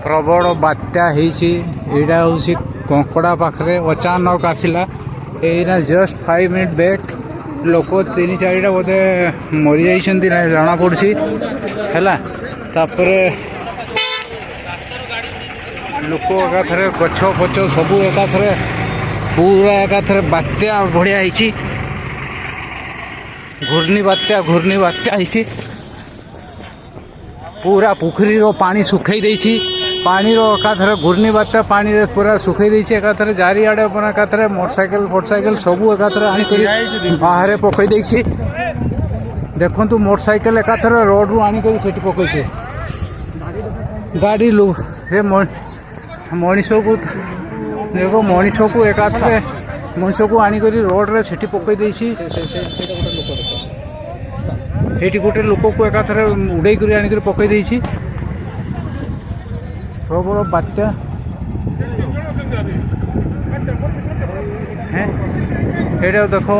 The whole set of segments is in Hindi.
प्रबल बात्या एटा हूँ कंकड़ा पाखे अचानक आसला एना जस्ट 5 मिनट बैक लोक 3-4 बोधे मरी जाइए जना पड़ी है लोक एकाथरे गछ फच सब एकाथरे पूरा एकाथरे बात्या बढ़िया घूर्णी बात्या पूरा पुखरी रो पानी सुखई देछि पानी रो एकाथरे घूर्णी बात्या पानी रे पूरा सुखई देछि एकाथरे जारी आड़े अपन एकाथरे मोटरसाइकिल सब एकाथरे आनी करी बाहर पकई देछि देखंतु मोटरसाइकिल एकाथरे रोड रु आनी करी सेठी पकई छे गाड़ी लो हे मनीष को देखो मनीष को एकाथरे मनीष को आनी करी रोड रे सेठी पकई देछि एटी गोटे लोक को एकाथरे उड़े कर आनी पकई देछि प्रबल बात्या एटा देखो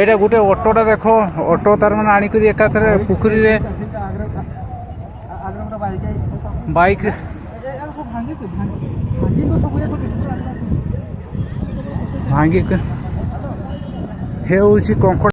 एटा गोटे ऑटोटा देखो ऑटो तार मैंने आनी करी एकाथरे पुखरी रे बाइक भांगी हे कंकड़ा